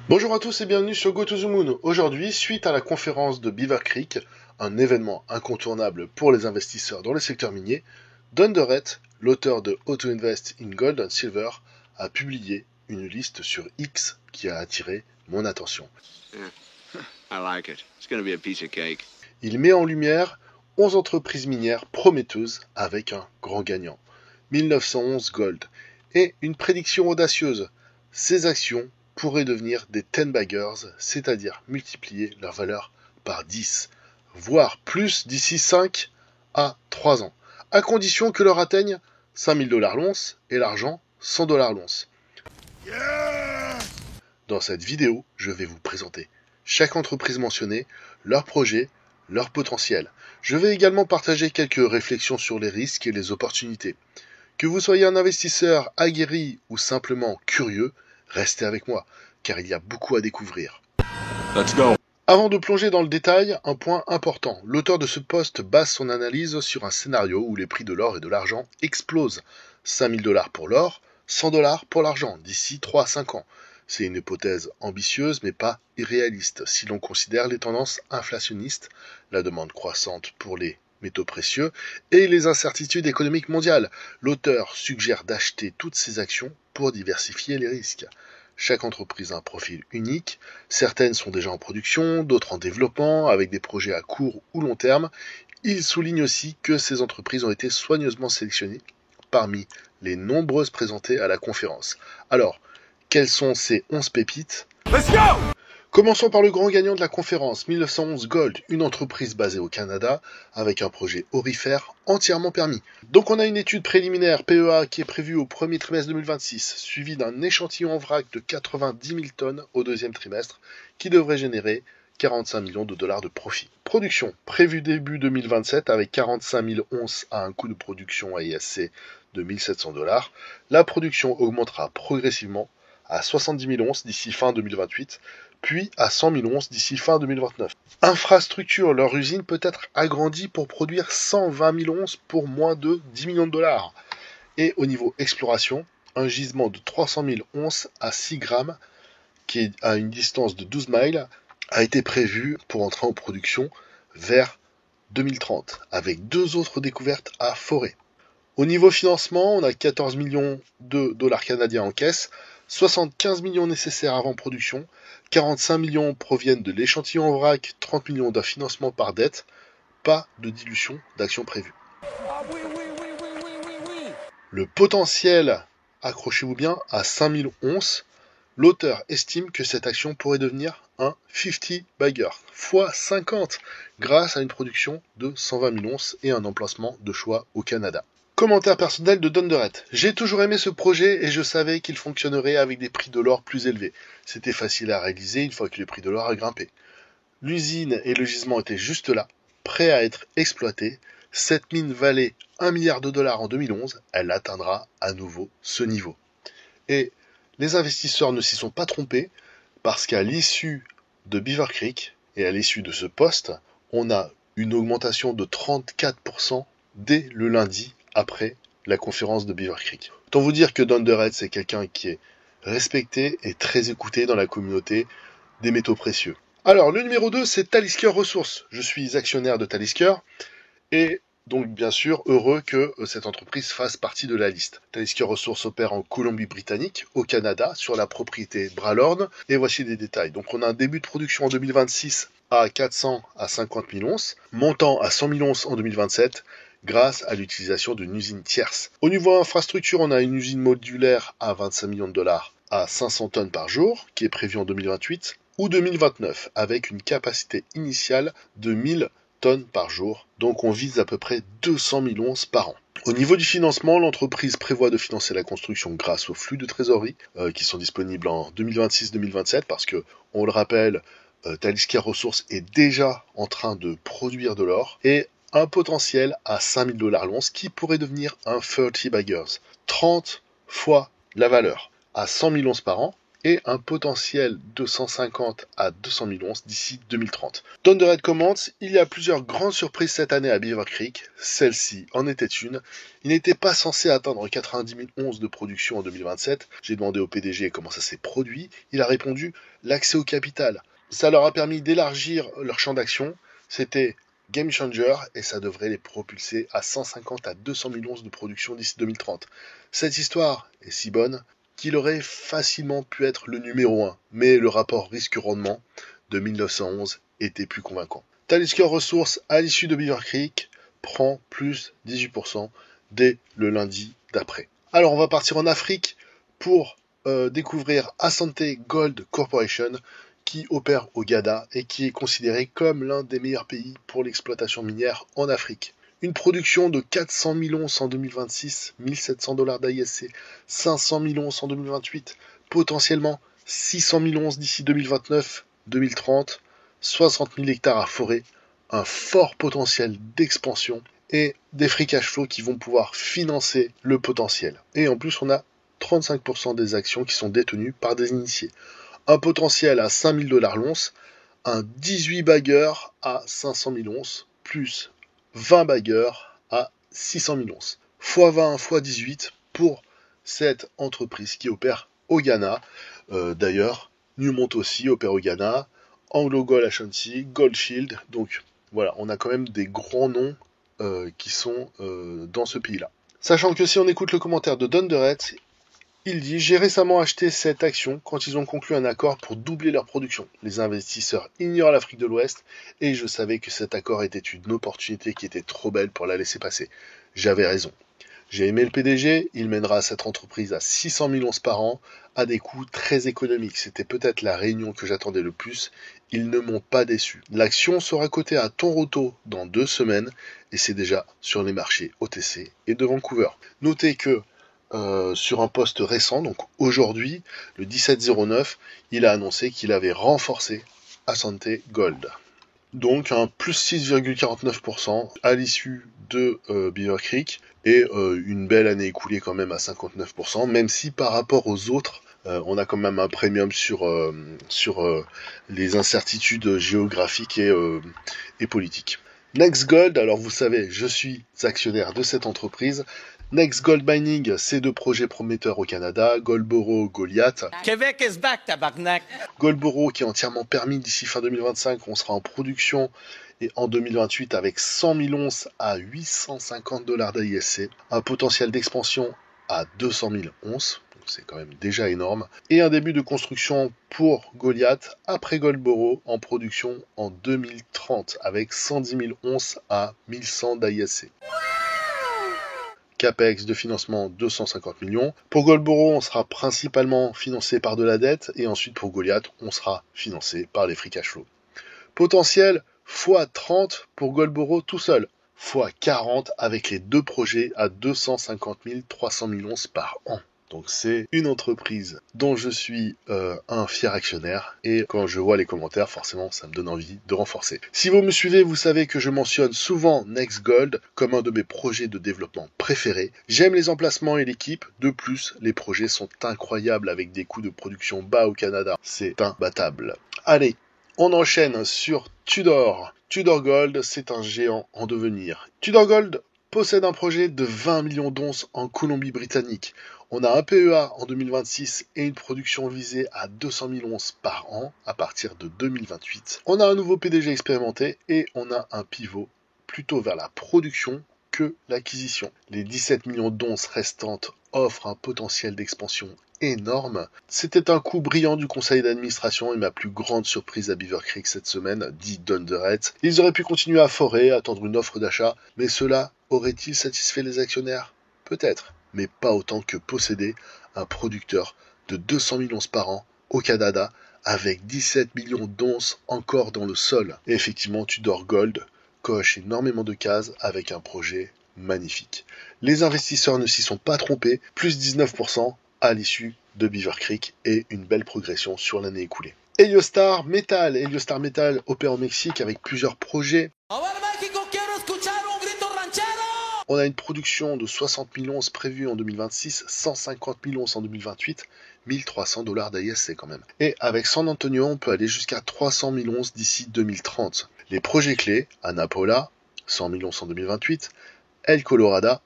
Bonjour à tous et bienvenue sur Go to the Moon. Aujourd'hui, suite à la conférence de Beaver Creek, un événement incontournable pour les investisseurs dans le secteur minier, Don Durrett, l'auteur de How to Invest in Gold and Silver, a publié une liste sur X qui a attiré mon attention. I like it. It's gonna be a piece of cake. Il met en lumière 11 entreprises minières prometteuses avec un grand gagnant, 1911 Gold, et une prédiction audacieuse. Ces actions pourraient devenir des 10 baggers, c'est-à-dire multiplier leur valeur par 10, voire plus d'ici 5 à 3 ans, à condition que leur atteigne 5000 $ l'once et l'argent 100 $ l'once. Dans cette vidéo, je vais vous présenter chaque entreprise mentionnée, leur projet, leur potentiel. Je vais également partager quelques réflexions sur les risques et les opportunités. Que vous soyez un investisseur aguerri ou simplement curieux, restez avec moi, car il y a beaucoup à découvrir. Let's go. Avant de plonger dans le détail, un point important. L'auteur de ce post base son analyse sur un scénario où les prix de l'or et de l'argent explosent. 5000 $ pour l'or, 100 $ pour l'argent d'ici 3 à 5 ans. C'est une hypothèse ambitieuse mais pas irréaliste si l'on considère les tendances inflationnistes, la demande croissante pour les métaux précieux et les incertitudes économiques mondiales. L'auteur suggère d'acheter toutes ces actions pour diversifier les risques. Chaque entreprise a un profil unique, certaines sont déjà en production, d'autres en développement, avec des projets à court ou long terme. Il souligne aussi que ces entreprises ont été soigneusement sélectionnées parmi les nombreuses présentées à la conférence. Alors, quelles sont ces 11 pépites ? Let's go! Commençons par le grand gagnant de la conférence, 1911 Gold, une entreprise basée au Canada avec un projet aurifère entièrement permis. Donc on a une étude préliminaire PEA qui est prévue au premier trimestre 2026, suivie d'un échantillon en vrac de 90 000 tonnes au deuxième trimestre, qui devrait générer 45 millions de dollars de profit. Production prévue début 2027 avec 45 000 onces à un coût de production AISC de 1700 $. La production augmentera progressivement à 70 000 onces d'ici fin 2028, puis à 100 000 onces d'ici fin 2029. Infrastructure, leur usine peut être agrandie pour produire 120 000 onces pour moins de 10 millions de dollars. Et au niveau exploration, un gisement de 300 000 onces à 6 grammes, qui est à une distance de 12 miles, a été prévu pour entrer en production vers 2030, avec 2 autres découvertes à Forêt. Au niveau financement, on a 14 millions de dollars canadiens en caisse, 75 millions nécessaires avant production, 45 millions proviennent de l'échantillon en vrac, 30 millions d'un financement par dette, pas de dilution d'actions prévues. Le potentiel, accrochez-vous bien, à 5000 onces, l'auteur estime que cette action pourrait devenir un 50 bagger, fois 50, grâce à une production de 120 000 onces et un emplacement de choix au Canada. Commentaire personnel de Don Durrett. J'ai toujours aimé ce projet et je savais qu'il fonctionnerait avec des prix de l'or plus élevés. C'était facile à réaliser une fois que le prix de l'or a grimpé. L'usine et le gisement étaient juste là, prêts à être exploités. Cette mine valait 1 milliard de dollars en 2011, elle atteindra à nouveau ce niveau. Et les investisseurs ne s'y sont pas trompés parce qu'à l'issue de Beaver Creek et à l'issue de ce poste, on a une augmentation de 34% dès le lundi après la conférence de Beaver Creek. Autant vous dire que Don Durrett, c'est quelqu'un qui est respecté et très écouté dans la communauté des métaux précieux. Alors, le numéro 2, c'est Talisker Resources. Je suis actionnaire de Talisker et donc bien sûr heureux que cette entreprise fasse partie de la liste. Talisker Resources opère en Colombie-Britannique, au Canada, sur la propriété Bralorne, et voici des détails. Donc on a un début de production en 2026 à 400 à 50 000 onces, montant à 100 000 onces en 2027, grâce à l'utilisation d'une usine tierce. Au niveau infrastructure, on a une usine modulaire à 25 millions de dollars à 500 tonnes par jour, qui est prévue en 2028, ou 2029, avec une capacité initiale de 1000 tonnes par jour, donc on vise à peu près 200 000 onces par an. Au niveau du financement, l'entreprise prévoit de financer la construction grâce aux flux de trésorerie qui sont disponibles en 2026-2027 parce que, on le rappelle, Talisker Resources est déjà en train de produire de l'or et un potentiel à 5000 $ l'once qui pourrait devenir un 30 baggers, 30 fois la valeur. À 100 000 onces par an, et un potentiel de 150 à 200 000 onces d'ici 2030. Thunderhead commente, il y a plusieurs grandes surprises cette année à Beaver Creek. Celle-ci en était une. Il n'était pas censé atteindre 90 000 onces de production en 2027. J'ai demandé au PDG comment ça s'est produit. Il a répondu, l'accès au capital. Ça leur a permis d'élargir leur champ d'action. C'était game changer et ça devrait les propulser à 150 à 200 000 onces de production d'ici 2030. Cette histoire est si bonne qu'il aurait facilement pu être le numéro 1, mais le rapport risque-rendement de 1911 était plus convaincant. Talisker Resources, à l'issue de Beaver Creek, prend plus 18% dès le lundi d'après. Alors on va partir en Afrique pour découvrir Asante Gold Corporation, qui opère au Ghana et qui est considéré comme l'un des meilleurs pays pour l'exploitation minière en Afrique. Une production de 400 000 onces en 2026, 1700 $ d'AISC, 500 000 onces en 2028, potentiellement 600 000 onces d'ici 2029, 2030, 60 000 hectares à forer, un fort potentiel d'expansion et des free cash flow qui vont pouvoir financer le potentiel. Et en plus, on a 35% des actions qui sont détenues par des initiés. Un potentiel à 5 000 $ l'once, un 18 baggeurs à 500 000 onces, plus 20 baggeurs à 600 000 onces. x20, x18 pour cette entreprise qui opère au Ghana. D'ailleurs, Newmont aussi opère au Ghana, Anglo Gold Ashanti, Gold Shield. Donc voilà, on a quand même des grands noms qui sont dans ce pays-là. Sachant que si on écoute le commentaire de Thunderhead, il dit « J'ai récemment acheté cette action quand ils ont conclu un accord pour doubler leur production. Les investisseurs ignorent l'Afrique de l'Ouest et je savais que cet accord était une opportunité qui était trop belle pour la laisser passer. J'avais raison. J'ai aimé le PDG, il mènera cette entreprise à 600 000 onces par an à des coûts très économiques. C'était peut-être la réunion que j'attendais le plus. Ils ne m'ont pas déçu. L'action sera cotée à Toronto dans 2 semaines et c'est déjà sur les marchés OTC et de Vancouver. Notez que sur un post récent, donc aujourd'hui, le 17-09, il a annoncé qu'il avait renforcé Asante Gold. Donc un plus 6,49% à l'issue de Beaver Creek et une belle année écoulée quand même à 59%, même si par rapport aux autres, on a quand même un premium sur les incertitudes géographiques et politiques. Next Gold, alors vous savez, je suis actionnaire de cette entreprise. Next Gold Mining, c'est 2 projets prometteurs au Canada, Goldboro, Goliath. Québec is back, tabarnak! Goldboro qui est entièrement permis d'ici fin 2025, on sera en production et en 2028 avec 100 000 onces à 850 $ d'AISC, un potentiel d'expansion à 200 000 onces, c'est quand même déjà énorme, et un début de construction pour Goliath après Goldboro en production en 2030 avec 110 000 onces à 1100 d'AISC. Capex de financement 250 millions. Pour Goldboro, on sera principalement financé par de la dette et ensuite pour Goliath, on sera financé par les free cash flow. Potentiel x30 pour Goldboro tout seul, x40 avec les 2 projets à 250 300 000 onces par an. Donc c'est une entreprise dont je suis un fier actionnaire et quand je vois les commentaires, forcément ça me donne envie de renforcer. Si vous me suivez, vous savez que je mentionne souvent Next Gold comme un de mes projets de développement préférés. J'aime les emplacements et l'équipe. De plus, les projets sont incroyables avec des coûts de production bas au Canada. C'est imbattable. Allez, on enchaîne sur Tudor. Tudor Gold, c'est un géant en devenir. Tudor Gold possède un projet de 20 millions d'onces en Colombie-Britannique. On a un PEA en 2026 et une production visée à 200 000 onces par an à partir de 2028. On a un nouveau PDG expérimenté et on a un pivot plutôt vers la production que l'acquisition. Les 17 millions d'onces restantes offrent un potentiel d'expansion énorme. C'était un coup brillant du conseil d'administration et ma plus grande surprise à Beaver Creek cette semaine, dit Thunderhead. Ils auraient pu continuer à forer, attendre une offre d'achat, mais cela aurait-il satisfait les actionnaires? Peut-être, mais pas autant que posséder un producteur de 200 000 onces par an au Canada avec 17 millions d'onces encore dans le sol. Et effectivement, Tudor Gold coche énormément de cases avec un projet magnifique. Les investisseurs ne s'y sont pas trompés, plus 19% à l'issue de Beaver Creek et une belle progression sur l'année écoulée. Heliostar Metal. Heliostar Metal opère au Mexique avec plusieurs projets. On a une production de 60 000 onces prévue en 2026, 150 000 onces en 2028 $1300 d'AISC quand même. Et avec San Antonio, on peut aller jusqu'à 300 000 onces d'ici 2030. Les projets clés, Anapola, 100 000 onces en 2028, El Colorado,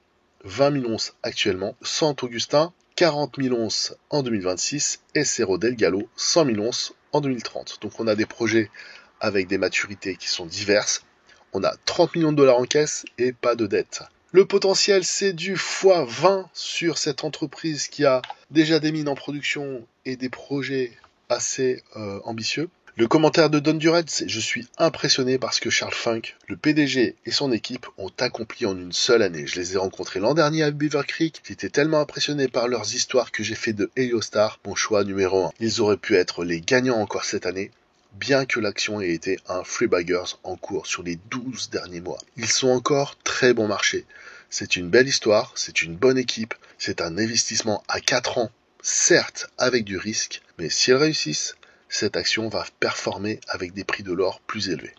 20 000 onces actuellement, Sant Augustin, 40 000 onces en 2026 et Cerro del Gallo, 100 000 onces en 2030. Donc on a des projets avec des maturités qui sont diverses. On a 30 millions de dollars en caisse et pas de dette. Le potentiel, c'est du x20 sur cette entreprise qui a déjà des mines en production et des projets assez ambitieux. Le commentaire de Don Durrett, c'est « Je suis impressionné par ce que Charles Funk, le PDG et son équipe ont accompli en une seule année. Je les ai rencontrés l'an dernier à Beaver Creek. J'étais tellement impressionné par leurs histoires que j'ai fait de Heliostar mon choix numéro 1. Ils auraient pu être les gagnants encore cette année, bien que l'action ait été un free baggers en cours sur les 12 derniers mois. Ils sont encore très bon marché. C'est une belle histoire, c'est une bonne équipe, c'est un investissement à 4 ans, certes avec du risque, mais s'ils réussissent, cette action va performer avec des prix de l'or plus élevés.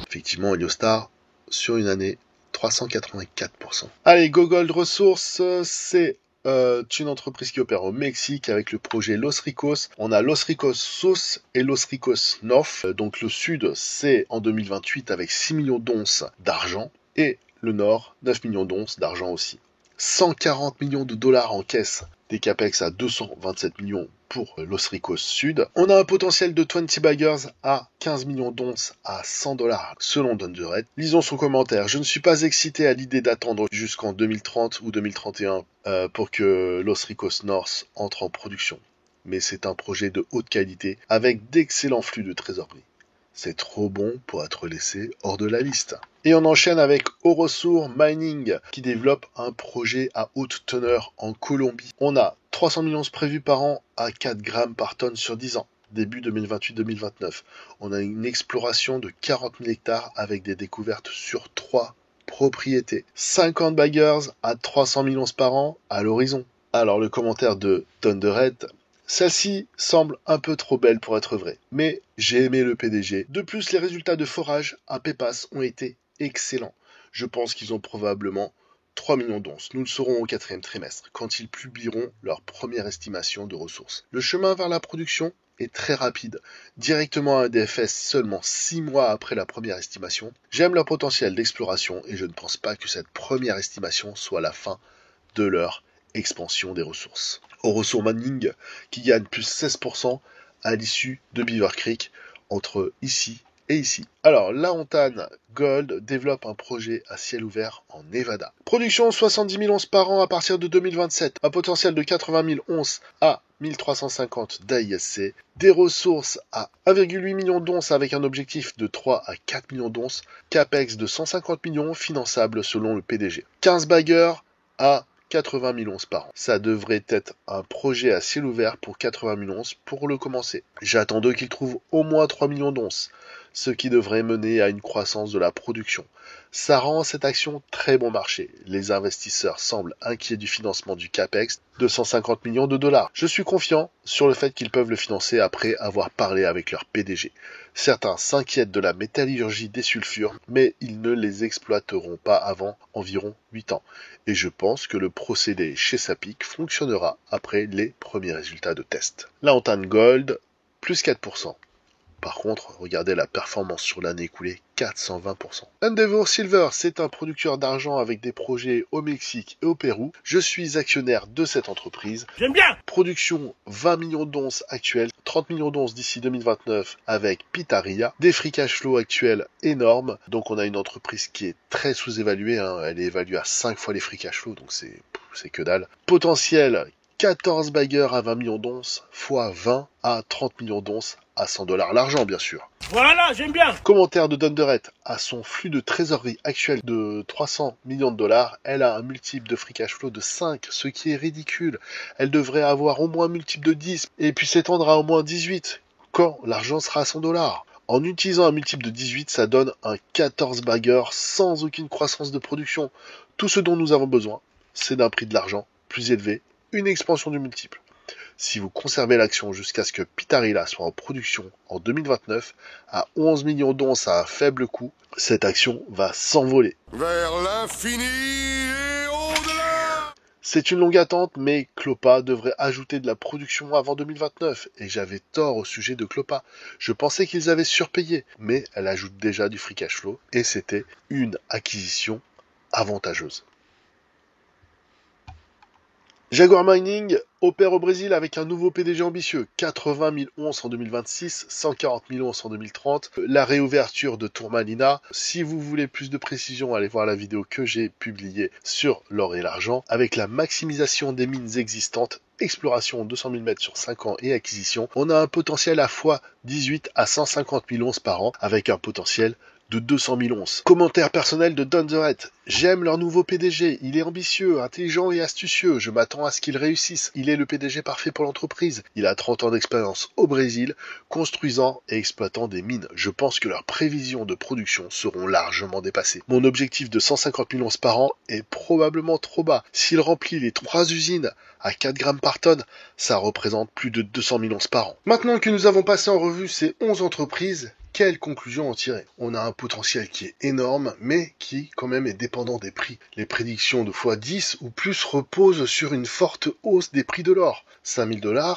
Effectivement, Heliostar, sur une année, 384%. Allez, GoGold Resources, c'est une entreprise qui opère au Mexique avec le projet Los Ricos. On a Los Ricos Sud et Los Ricos North. Donc le sud, c'est en 2028 avec 6 millions d'onces d'argent. Et le nord, 9 millions d'onces d'argent aussi. 140 millions de dollars en caisse. Des capex à 227 millions pour Los Ricos Sud. On a un potentiel de 20 baggers à 15 millions d'onces à 100 dollars selon Don Durrett. Lisons son commentaire. Je ne suis pas excité à l'idée d'attendre jusqu'en 2030 ou 2031 pour que Los Ricos North entre en production. Mais c'est un projet de haute qualité avec d'excellents flux de trésorerie. C'est trop bon pour être laissé hors de la liste. Et on enchaîne avec Orosur Mining qui développe un projet à haute teneur en Colombie. On a 300 millions prévus par an à 4 grammes par tonne sur 10 ans, début 2028-2029. On a une exploration de 40 000 hectares avec des découvertes sur 3 propriétés. 50 baggers à 300 millions par an à l'horizon. Alors le commentaire de Don Durrett. Celle-ci semble un peu trop belle pour être vraie, mais j'ai aimé le PDG. De plus, les résultats de forage à Pépas ont été excellents. Je pense qu'ils ont probablement 3 millions d'onces. Nous le saurons au 4e trimestre, quand ils publieront leur première estimation de ressources. Le chemin vers la production est très rapide, directement à un DFS seulement 6 mois après la première estimation. J'aime leur potentiel d'exploration et je ne pense pas que cette première estimation soit la fin de leur expansion des ressources. Orosur Mining qui gagne plus 16% à l'issue de Beaver Creek entre ici et ici. Alors, Laontan Gold développe un projet à ciel ouvert en Nevada. Production 70 000 onces par an à partir de 2027, un potentiel de 80 000 onces à 1350 d'AISC, des ressources à 1,8 million d'onces avec un objectif de 3 à 4 millions d'onces, capex de 150 millions finançable selon le PDG. 15 baggers à 80 000 onces par an. Ça devrait être un projet à ciel ouvert pour 80 000 onces pour le commencer. J'attends d'eux qu'ils trouvent au moins 3 millions d'onces, ce qui devrait mener à une croissance de la production. Ça rend cette action très bon marché. Les investisseurs semblent inquiets du financement du CAPEX de 150 millions de dollars. Je suis confiant sur le fait qu'ils peuvent le financer après avoir parlé avec leur PDG. Certains s'inquiètent de la métallurgie des sulfures, mais ils ne les exploiteront pas avant environ 8 ans. Et je pense que le procédé chez Sapic fonctionnera après les premiers résultats de test. Laontan Gold, plus 4%. Par contre, regardez la performance sur l'année écoulée, 420%. Endeavour Silver, c'est un producteur d'argent avec des projets au Mexique et au Pérou. Je suis actionnaire de cette entreprise. J'aime bien. Production 20 millions d'onces actuelles, 30 millions d'onces d'ici 2029 avec Pitarrilla. Des free cash flow actuels énormes. Donc on a une entreprise qui est très sous-évaluée. Elle est évaluée à 5 fois les free cash flow, donc c'est que dalle. Potentiel 14 baggers à 20 millions d'onces, fois 20 à 30 millions d'onces à 100 dollars l'argent, bien sûr. Voilà, j'aime bien. Commentaire de Don Durrett. À son flux de trésorerie actuel de 300 millions de dollars, elle a un multiple de free cash flow de 5, ce qui est ridicule. Elle devrait avoir au moins un multiple de 10 et puis s'étendre à au moins 18 quand l'argent sera à 100 dollars. En utilisant un multiple de 18, ça donne un 14 bagger sans aucune croissance de production. Tout ce dont nous avons besoin, c'est d'un prix de l'argent plus élevé, une expansion du multiple. Si vous conservez l'action jusqu'à ce que Pitarrilla soit en production en 2029 à 11 millions d'onces à un faible coût, cette action va s'envoler. Vers l'infini et au-delà. C'est une longue attente, mais Clopa devrait ajouter de la production avant 2029, et j'avais tort au sujet de Clopa. Je pensais qu'ils avaient surpayé, mais elle ajoute déjà du free cash flow, et c'était une acquisition avantageuse. Jaguar Mining opère au Brésil avec un nouveau PDG ambitieux, 80 000 onces en 2026, 140 000 onces en 2030, la réouverture de Tourmalina. Si vous voulez plus de précision, allez voir la vidéo que j'ai publiée sur l'or et l'argent, avec la maximisation des mines existantes, exploration 200 000 mètres sur 5 ans et acquisition. On a un potentiel à fois 18 à 150 000 onces par an, avec un potentiel de 200 000 onces. Commentaire personnel de Don The Red. J'aime leur nouveau PDG. Il est ambitieux, intelligent et astucieux. Je m'attends à ce qu'il réussisse. Il est le PDG parfait pour l'entreprise. Il a 30 ans d'expérience au Brésil, construisant et exploitant des mines. Je pense que leurs prévisions de production seront largement dépassées. Mon objectif de 150 000 onces par an est probablement trop bas. S'il remplit les 3 usines à 4 grammes par tonne, ça représente plus de 200 000 onces par an. Maintenant que nous avons passé en revue ces 11 entreprises, quelle conclusion en tirer? On a un potentiel qui est énorme, mais qui quand même est dépendant des prix. Les prédictions de x10 ou plus reposent sur une forte hausse des prix de l'or, 5 000 $,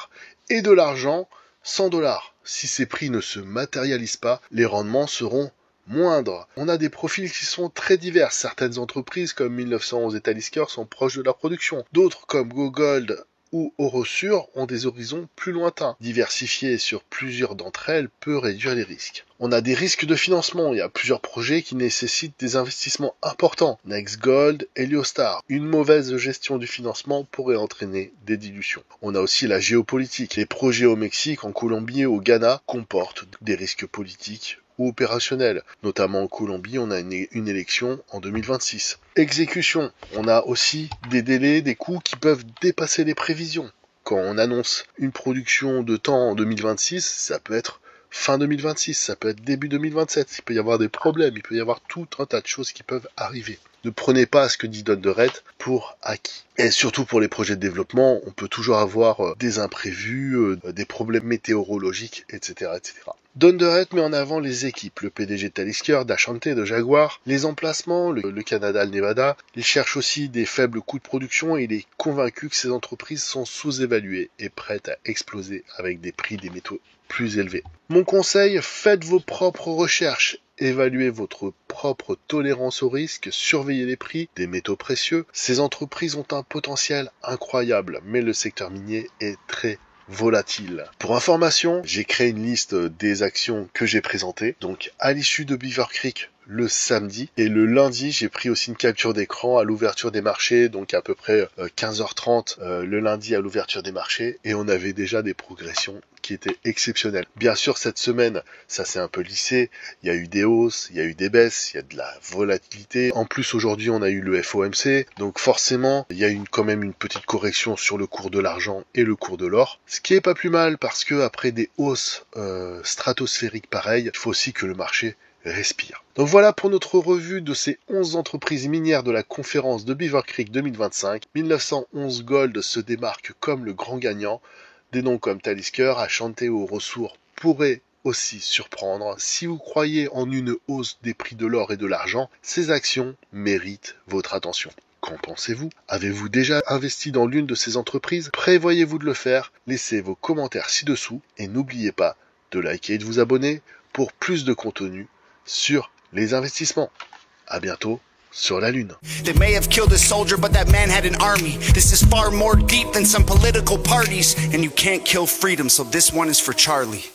et de l'argent, 100 $. Si ces prix ne se matérialisent pas, les rendements seront moindres. On a des profils qui sont très divers. Certaines entreprises comme 1911 et Talisker sont proches de leur production. D'autres comme GoGold ou Orosur ont des horizons plus lointains. Diversifier sur plusieurs d'entre elles peut réduire les risques. On a des risques de financement. Il y a plusieurs projets qui nécessitent des investissements importants. NextGold, Heliostar. Une mauvaise gestion du financement pourrait entraîner des dilutions. On a aussi la géopolitique. Les projets au Mexique, en Colombie et au Ghana comportent des risques politiques ou opérationnels. Notamment en Colombie, on a une élection en 2026. Exécution. On a aussi des délais, des coûts qui peuvent dépasser les prévisions. Quand on annonce une production de temps en 2026, ça peut être fin 2026, ça peut être début 2027. Il peut y avoir des problèmes, il peut y avoir tout un tas de choses qui peuvent arriver. Ne prenez pas ce que dit Don The Red pour acquis. Et surtout pour les projets de développement, on peut toujours avoir des imprévus, des problèmes météorologiques, etc., etc. Don The Red met en avant les équipes, le PDG de Talisker, d'Ashante, de Jaguar, les emplacements, le Canada, le Nevada. Il cherche aussi des faibles coûts de production et il est convaincu que ces entreprises sont sous-évaluées et prêtes à exploser avec des prix des métaux plus élevés. Mon conseil, faites vos propres recherches. Évaluez votre propre tolérance au risque, surveillez les prix des métaux précieux. Ces entreprises ont un potentiel incroyable, mais le secteur minier est très volatile. Pour information, j'ai créé une liste des actions que j'ai présentées. Donc à l'issue de Beaver Creek, le samedi, et le lundi j'ai pris aussi une capture d'écran à l'ouverture des marchés, donc à peu près 15h30 le lundi à l'ouverture des marchés, et on avait déjà des progressions qui étaient exceptionnelles. Bien sûr cette semaine ça s'est un peu lissé, il y a eu des hausses, il y a eu des baisses, il y a de la volatilité. En plus aujourd'hui on a eu le FOMC, donc forcément il y a eu quand même une petite correction sur le cours de l'argent et le cours de l'or, ce qui est pas plus mal parce que après des hausses stratosphériques pareilles, il faut aussi que le marché respire. Donc voilà pour notre revue de ces 11 entreprises minières de la conférence de Beaver Creek 2025. 1911 Gold se démarque comme le grand gagnant. Des noms comme Talisker, Ashante ou Orosur pourraient aussi surprendre. Si vous croyez en une hausse des prix de l'or et de l'argent, ces actions méritent votre attention. Qu'en pensez-vous? Avez-vous déjà investi dans l'une de ces entreprises? Prévoyez-vous de le faire? Laissez vos commentaires ci-dessous et n'oubliez pas de liker et de vous abonner pour plus de contenu sur les investissements. À bientôt sur la Lune. They may have killed a soldier, but that man had an army. This is far more deep than some political parties. And you can't kill freedom, so this one is for Charlie.